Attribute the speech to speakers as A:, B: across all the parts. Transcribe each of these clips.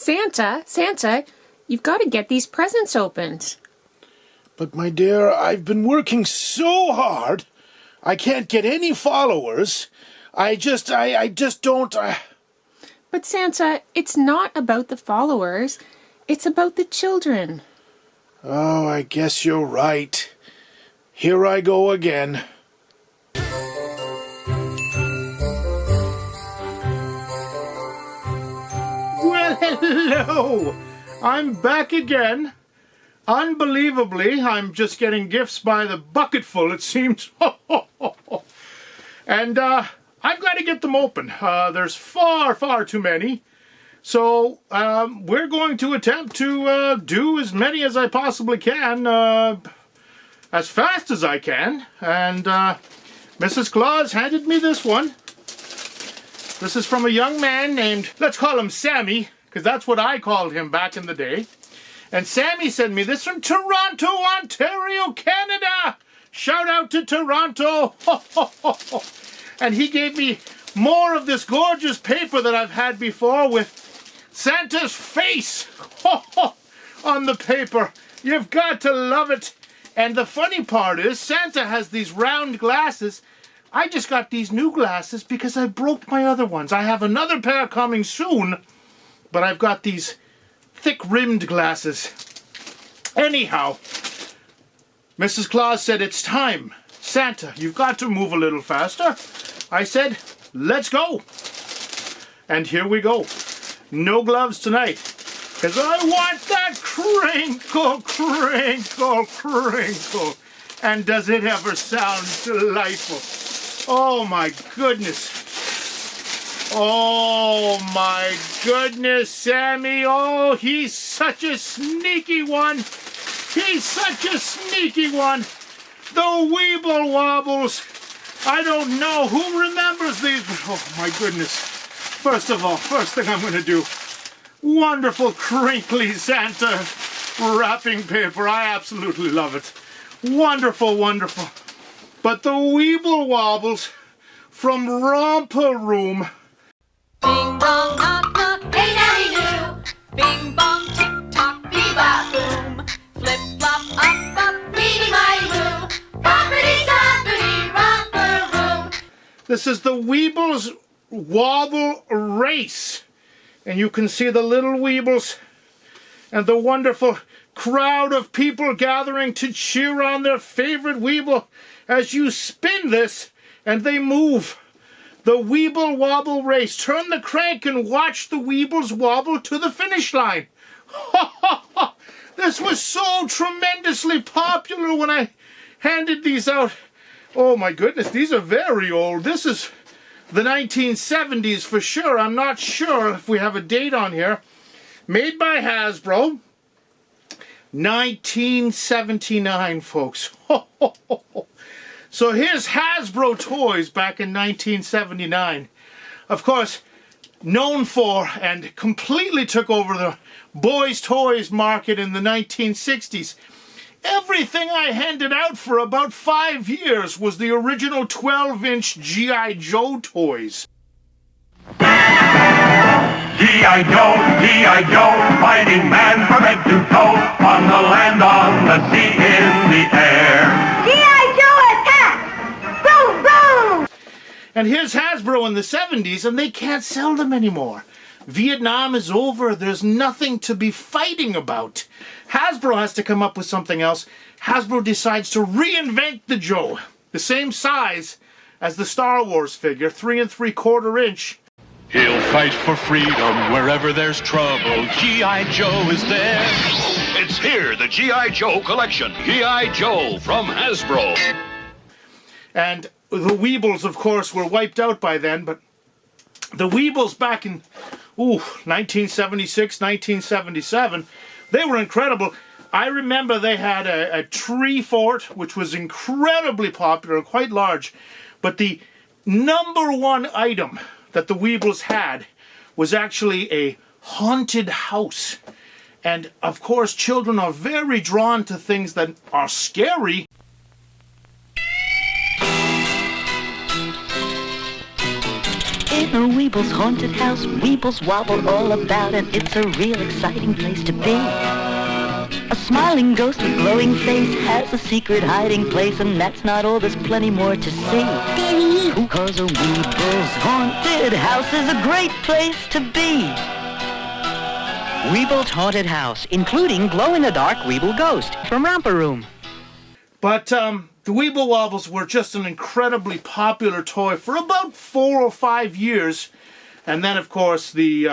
A: Santa, you've got to get these presents opened.
B: But my dear, I've been working so hard. I can't get any followers. I just don't...
A: But Santa, it's not about the followers. It's about the children.
B: Oh, I guess you're right. Here I go again. Well, hello! I'm back again. Unbelievably, I'm just getting gifts by the bucketful, it seems. And I've got to get them open. There's far too many. So we're going to attempt to do as many as I possibly can, as fast as I can. And Mrs. Claus handed me this one. This is from a young man named, let's call him Sammy, because that's what I called him back in the day. And Sammy sent me this from Toronto, Ontario, Canada. Shout out to Toronto. And he gave me more of this gorgeous paper that I've had before with Santa's face on the paper. You've got to love it. And the funny part is Santa has these round glasses. I just got these new glasses because I broke my other ones. I have another pair coming soon, but I've got these thick-rimmed glasses. Anyhow, Mrs. Claus said, it's time. Santa, you've got to move a little faster. I said, let's go. And here we go. No gloves tonight, because I want that crinkle, crinkle, crinkle. And does it ever sound delightful? Oh my goodness. Oh my goodness, Sammy. Oh, he's such a sneaky one. He's such a sneaky one. The Weeble Wobbles. I don't know who remembers these. Oh my goodness. First of all, first thing I'm going to do. Wonderful crinkly Santa wrapping paper. I absolutely love it. Wonderful, wonderful. But the Weeble Wobbles from Romper Room.
C: Bing bong knock knock, hey daddy do. Bing bong tick tock, bebop boom. Flip flop up up, weedy mighty woo. Boppity stoppity romper room.
B: This is the Weebles Wobble Race. And you can see the little Weebles and the wonderful crowd of people gathering to cheer on their favorite Weeble as you spin this and they move. The Weeble Wobble Race. Turn the crank and watch the Weebles wobble to the finish line. This was so tremendously popular when I handed these out. Oh my goodness, these are very old. This is the 1970s for sure. I'm not sure if we have a date on here. Made by Hasbro. 1979, folks. So here's Hasbro toys back in 1979. Of course, known for and completely took over the boys' toys market in the 1960s. Everything I handed out for about 5 years was the original 12-inch G.I. Joe toys.
D: G.I. Joe, fighting man from head to toe, on the land, on the sea, in the air.
C: G.I. Joe attack! Boom boom!
B: And here's Hasbro in the 70s, and they can't sell them anymore. Vietnam is over. There's nothing to be fighting about. Hasbro has to come up with something else. Hasbro decides to reinvent the Joe. The same size as the Star Wars figure, 3 3/4 inch.
E: He'll fight for freedom wherever there's trouble. G.I. Joe is there.
F: It's here, the G.I. Joe collection. G.I. Joe from Hasbro.
B: And the Weebles, of course, were wiped out by then, but the Weebles back in 1976, 1977, they were incredible. I remember they had a tree fort, which was incredibly popular and quite large. But the #1 item that the Weebles had was actually a haunted house. And, of course, children are very drawn to things that are scary.
G: In a Weebles' haunted house. Weebles wobble all about, and it's a real exciting place to be. A smiling ghost with glowing face has a secret hiding place, and that's not all, there's plenty more to see. Cause a Weebles haunted house is a great place to be. Weebles' haunted house, including glow-in-the-dark Weeble ghost from Romper Room.
B: But the Weeble Wobbles were just an incredibly popular toy for about 4 or 5 years. And then, of course, the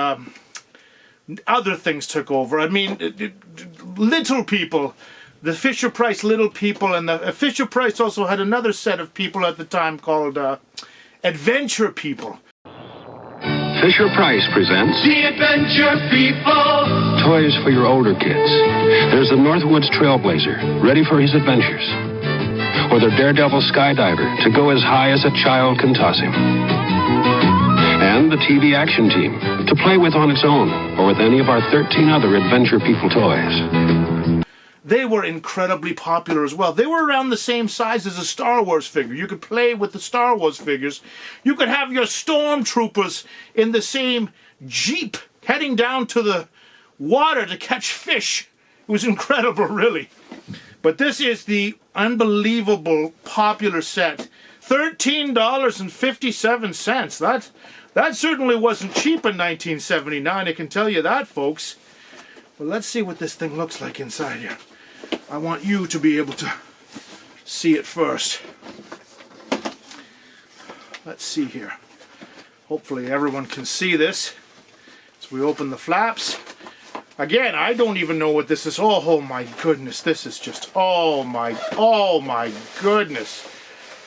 B: other things took over. I mean, Little People, the Fisher-Price Little People, and the Fisher-Price also had another set of people at the time called Adventure People.
H: Fisher-Price presents
F: The Adventure People.
H: toys for your older kids. There's the Northwoods Trailblazer, ready for his adventures. Or the Daredevil Skydiver, to go as high as a child can toss him. And the TV Action Team, to play with on its own, or with any of our 13 other Adventure People toys.
B: They were incredibly popular as well. They were around the same size as a Star Wars figure. You could play with the Star Wars figures. You could have your stormtroopers in the same Jeep heading down to the water to catch fish. It was incredible, really. But this is the unbelievable popular set. $13.57. That certainly wasn't cheap in 1979, I can tell you that, folks. But let's see what this thing looks like inside here. I want you to be able to see it first. Let's see here. Hopefully everyone can see this. As we open the flaps. Again, I don't even know what this is. Oh my goodness, this is just, oh my goodness.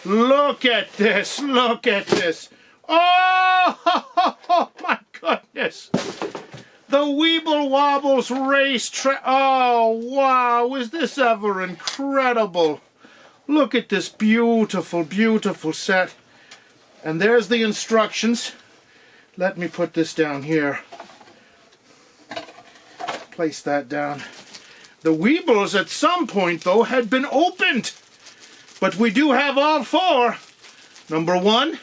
B: Look at this, look at this. Oh my goodness. The Weeble Wobbles race oh wow, is this ever incredible. Look at this beautiful, beautiful set. And there's the instructions. Let me put this down here. Place that down. The Weebles at some point though had been opened. But we do have all 4. Number 1,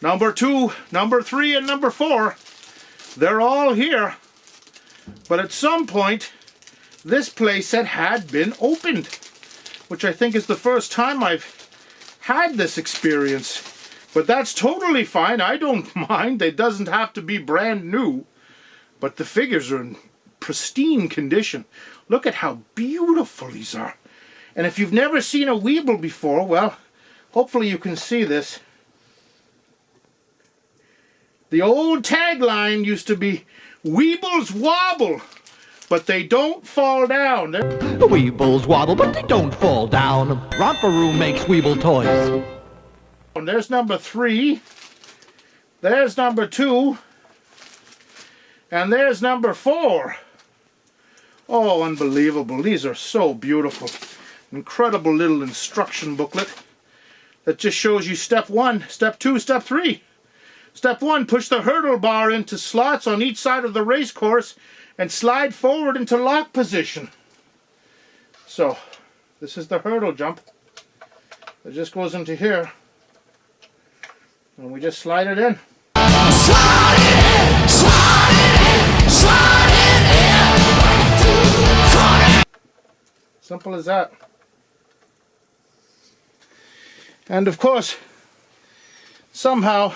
B: number 2, number 3, and number 4. They're all here. But at some point, this playset had been opened. Which I think is the first time I've had this experience. But that's totally fine. I don't mind. It doesn't have to be brand new. But the figures are in pristine condition. Look at how beautiful these are. And if you've never seen a Weeble before, well, hopefully you can see this. The old tagline used to be, Weebles wobble, but they don't fall down.
I: The Weebles wobble, but they don't fall down. Romper Room makes Weeble toys.
B: And there's number 3. There's number 2. And there's number 4. Oh, unbelievable. These are so beautiful. Incredible little instruction booklet that just shows you step 1, step 2, step 3. Step 1, push the hurdle bar into slots on each side of the race course and slide forward into lock position. So, this is the hurdle jump. It just goes into here. And we just slide it in.
C: Slide it in, slide it in, slide it in.
B: Simple as that. And of course, somehow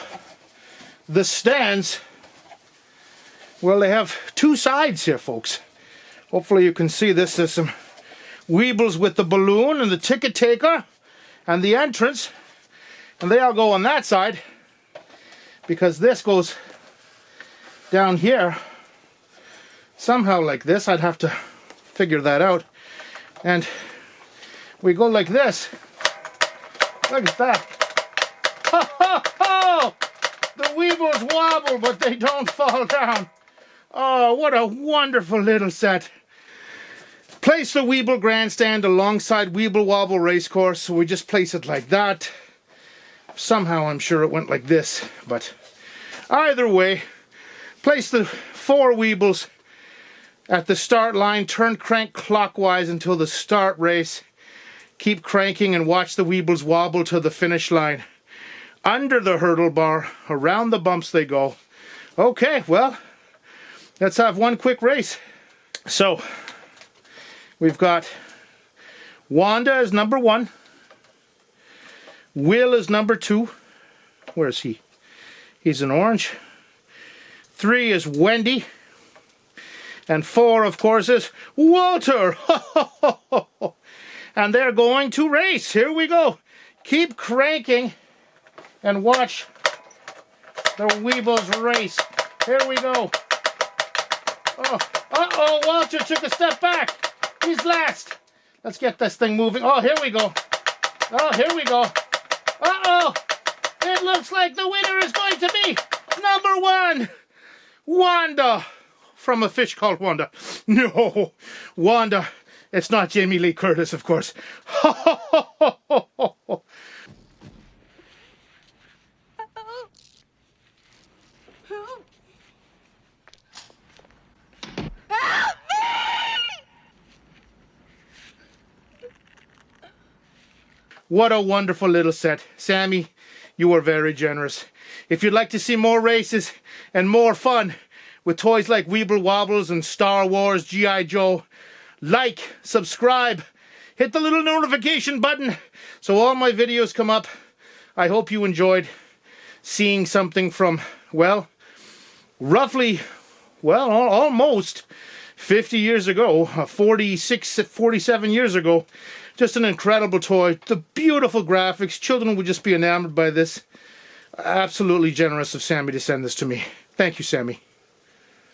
B: the stands, well, they have 2 sides here, folks. Hopefully you can see this. There's some Weebles with the balloon and the ticket taker and the entrance. And they all go on that side because this goes down here somehow like this. I'd have to figure that out. And we go like this. Look at that. Ho, ho, ho! The Weebles wobble, but they don't fall down. Oh, what a wonderful little set. Place the Weeble grandstand alongside Weeble Wobble Racecourse, so we just place it like that. Somehow I'm sure it went like this, but either way, place the 4 Weebles at the start line, turn crank clockwise until the start race. Keep cranking and watch the Weebles wobble to the finish line. under the hurdle bar, around the bumps they go. Okay, well, let's have one quick race. So, we've got Wanda as number 1. Will is number 2. Where is he? He's in orange. 3 is Wendy. And 4, of course, is Walter. And they're going to race. Here we go. Keep cranking and watch the Weebles race. Here we go. Oh, uh-oh, Walter took a step back. He's last. Let's get this thing moving. Oh, here we go. Oh, here we go. Uh-oh. It looks like the winner is going to be number 1, Wanda. From A Fish Called Wanda. No, Wanda. It's not Jamie Lee Curtis, of course. What a wonderful little set. Sammy, you were very generous. If you'd like to see more races and more fun with toys like Weeble Wobbles and Star Wars, G.I. Joe, like, subscribe, hit the little notification button so all my videos come up. I hope you enjoyed seeing something from, well, roughly, well, almost 50 years ago, 47 years ago. Just an incredible toy. The beautiful graphics. Children would just be enamored by this. Absolutely generous of Sammy to send this to me. Thank you, Sammy.